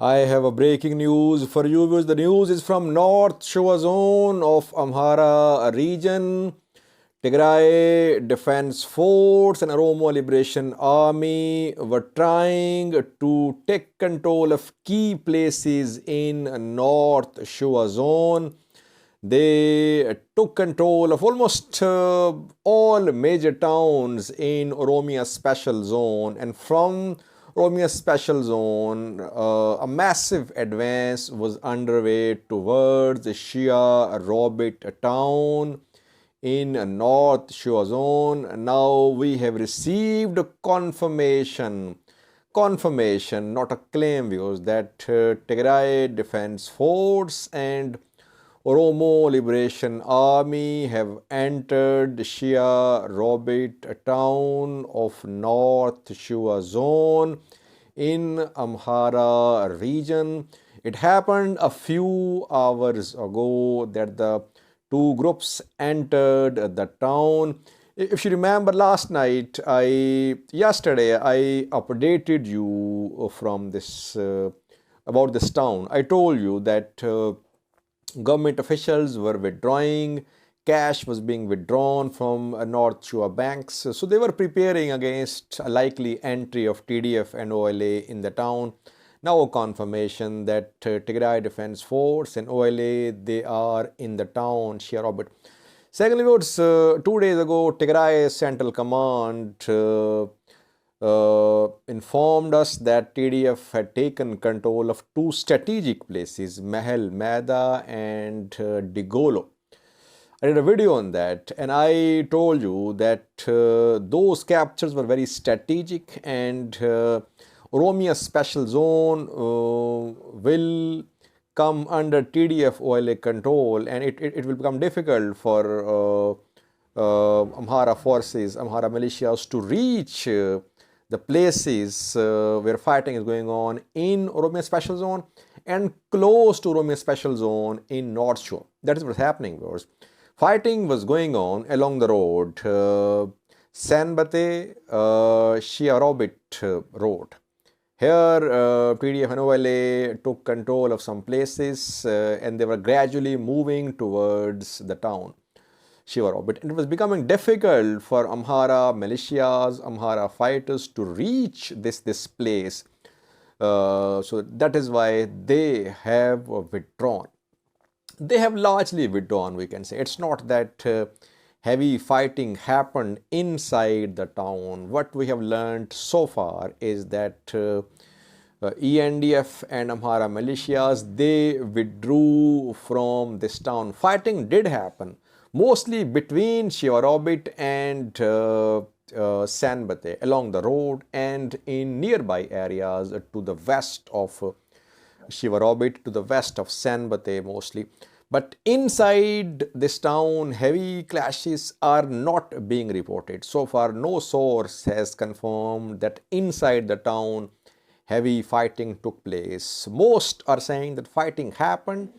I have a breaking news for you. The news is from North Shewa zone of Amhara region. Tigray Defense Force and Oromo Liberation Army were trying to take control of key places in North Shewa zone. They took control of almost all major towns in Oromia Special Zone, and from Oromia Special Zone, a massive advance was underway towards the Shewa Robit town in North Shewa Zone. Now we have received confirmation, not a claim, viewers, that Tigray Defense Force and Oromo Liberation Army have entered the Shewa Robit town of North Shewa Zone in Amhara region. It happened a few hours ago that the two groups entered the town. If you remember last night, yesterday I updated you from this about this town. I told you that government officials were withdrawing, cash was being withdrawn from North Shewa banks. So they were preparing against a likely entry of TDF and OLA in the town. Now a confirmation that Tigray Defense Force and OLA, they are in the town, Shewa Robit. Secondly, 2 days ago, Tigray Central Command informed us that TDF had taken control of two strategic places, Mahel Maida and Digolo. I did a video on that, and I told you that those captures were very strategic, and Oromia Special Zone will come under TDF OLA control, and it will become difficult for Amhara forces, Amhara militias to reach the places where fighting is going on in Oromo Special Zone and close to Oromo Special Zone in North Shore. That is what's happening, viewers. Fighting was going on along the road, Sanbate Shewa Robit road. Here, PDF and OLA took control of some places and they were gradually moving towards the town, Shewa Robit. And it was becoming difficult for Amhara militias, Amhara fighters to reach this place. So that is why they have withdrawn. They have largely withdrawn, we can say. It's not that heavy fighting happened inside the town. What we have learned so far is that ENDF and Amhara militias, they withdrew from this town. Fighting did happen, mostly between Shewa Robit and Sanbate, along the road and in nearby areas to the west of Shewa Robit, to the west of Sanbate mostly. But inside this town, heavy clashes are not being reported. So far, no source has confirmed that inside the town, heavy fighting took place. Most are saying that fighting happened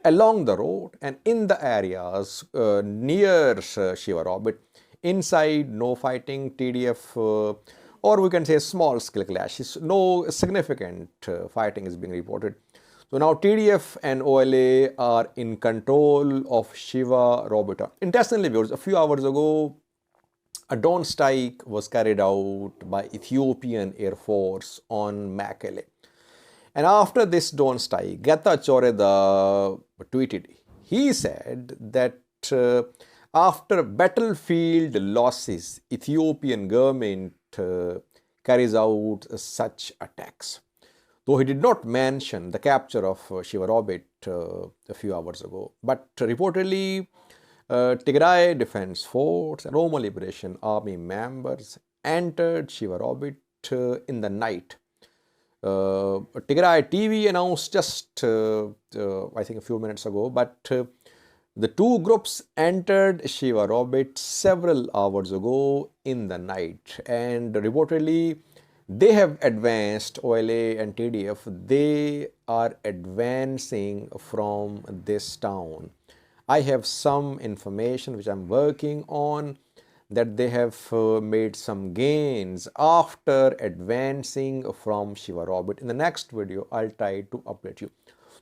along the road and in the areas near Shewa Robit. Inside, no fighting, TDF, or we can say small scale clashes. No significant fighting is being reported. So now TDF and OLA are in control of Shewa Robit. Interestingly, viewers, a few hours ago, a drone strike was carried out by Ethiopian Air Force on Mekelle. And after this drone strike, Geta Choreda tweeted. He said that after battlefield losses, Ethiopian government carries out such attacks. Though he did not mention the capture of Shewa Robit a few hours ago. But reportedly, Tigray Defense Force and Oromo Liberation Army members entered Shewa Robit in the night. Tigray TV announced just, I think, a few minutes ago, but the two groups entered Shewa Robit several hours ago in the night, and reportedly they have advanced, OLA and TDF, they are advancing from this town. I have some information which I'm working on that they have made some gains after advancing from Shewa Robit. In the next video, I'll try to update you.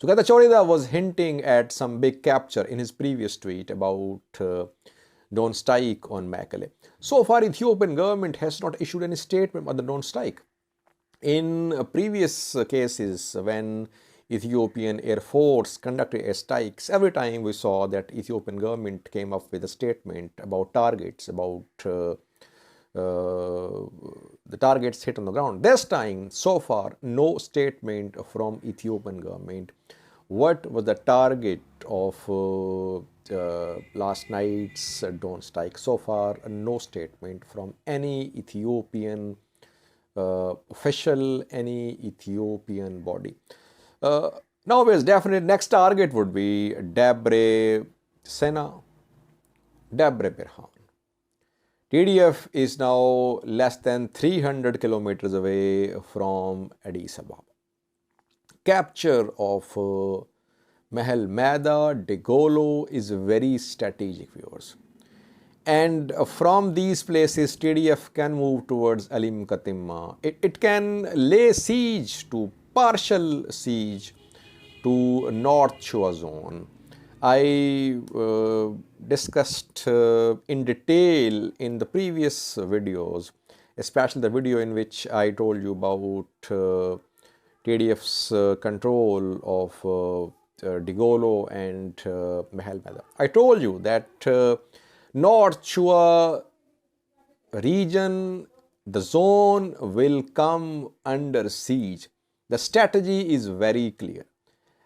So Getachew was hinting at some big capture in his previous tweet about don't strike on Mekelle. So far, Ethiopian government has not issued any statement on the don't strike. In previous cases, when Ethiopian Air Force conducted airstrikes, every time we saw that Ethiopian government came up with a statement about targets, about the targets hit on the ground. This time, so far, no statement from Ethiopian government. What was the target of last night's drone strike? So far, no statement from any Ethiopian official, any Ethiopian body. Now, yes, definitely next target would be Debre Sena, Debre Birhan. TDF is now less than 300 kilometers away from Addis Ababa. Capture of Mahel Mada, Degolo is very strategic, viewers. And from these places, TDF can move towards Alim Katimma. It can lay siege to partial siege to North Shewa zone. I discussed in detail in the previous videos, especially the video in which I told you about TDF's control of Degolo and Mahel Mada. I told you that North Shewa region, the zone will come under siege. The strategy is very clear.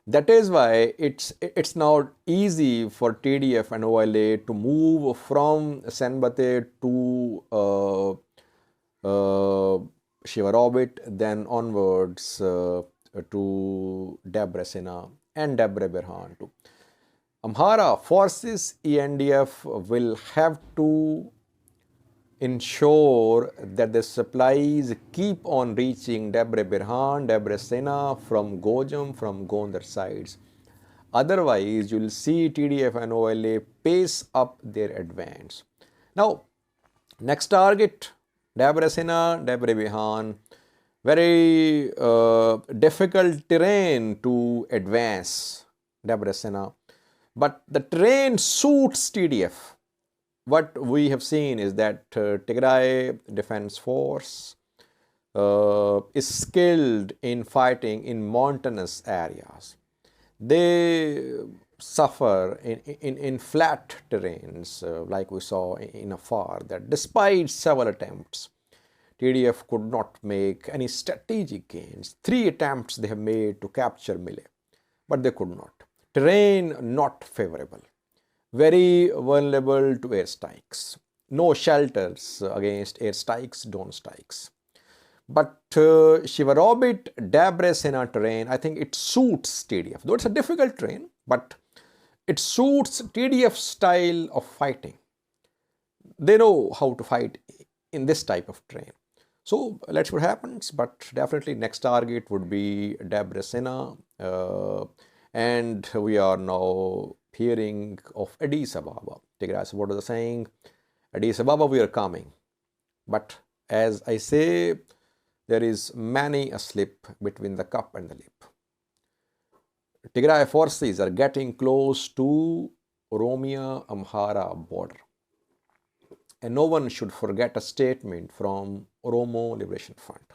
That is why it's now easy for TDF and OLA to move from Senbate to Shewa Robit, then onwards to Debre Sena and Debre Birhan too. Amhara forces ENDF will have to ensure that the supplies keep on reaching Debre Birhan, Debre Sena from Gojam, from Gondar sides. Otherwise, you will see TDF and OLA pace up their advance. Now, next target, Debre Sena, Debre Birhan. Very difficult terrain to advance, Debre Sena. But the terrain suits TDF. What we have seen is that Tigray Defense Force is skilled in fighting in mountainous areas. They suffer in flat terrains, like we saw in Afar, that despite several attempts, TDF could not make any strategic gains. 3 attempts they have made to capture Mile, but they could not. Terrain not favorable. Very vulnerable to airstrikes. No shelters against airstrikes, drone strikes. But Shewa Robit, Debre Sena terrain, I think it suits TDF. Though it's a difficult terrain, but it suits TDF style of fighting. They know how to fight in this type of terrain. So let's see what happens. But definitely next target would be Debre Sena. And we are now hearing of Addis Ababa. Tigray supporters are saying, Addis Ababa, we are coming. But as I say, there is many a slip between the cup and the lip. Tigray forces are getting close to Oromo Amhara border. And no one should forget a statement from Oromo Liberation Front,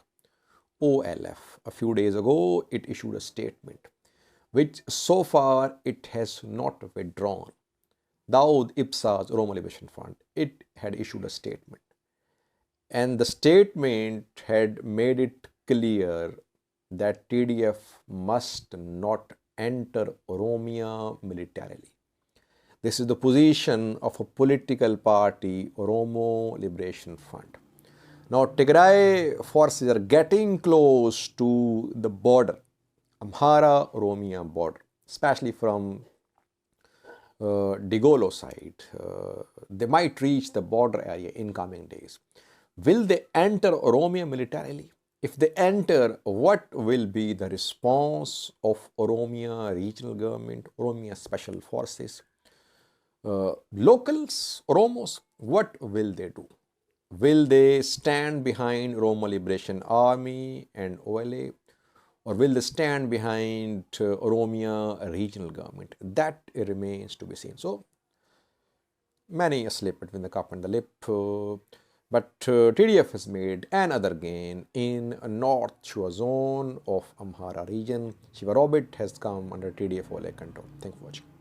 OLF. A few days ago, it issued a statement, which so far it has not withdrawn. Dawood Ibsa's Oromo Liberation Front, it had issued a statement. And the statement had made it clear that TDF must not enter Oromia militarily. This is the position of a political party, Oromo Liberation Front. Now, Tigray forces are getting close to the border, Amhara-Oromia border, especially from Degolo side. They might reach the border area in coming days. Will they enter Oromia militarily? If they enter, what will be the response of Oromia regional government, Oromia special forces? Locals, Oromos, what will they do? Will they stand behind Oromo Liberation Army and OLA, or will they stand behind Oromia regional government? That remains to be seen. So many a slip between the cup and the lip. But TDF has made another gain in North Shewa zone of Amhara region. Shewa Robit has come under TDF OLA control. Thank you for watching.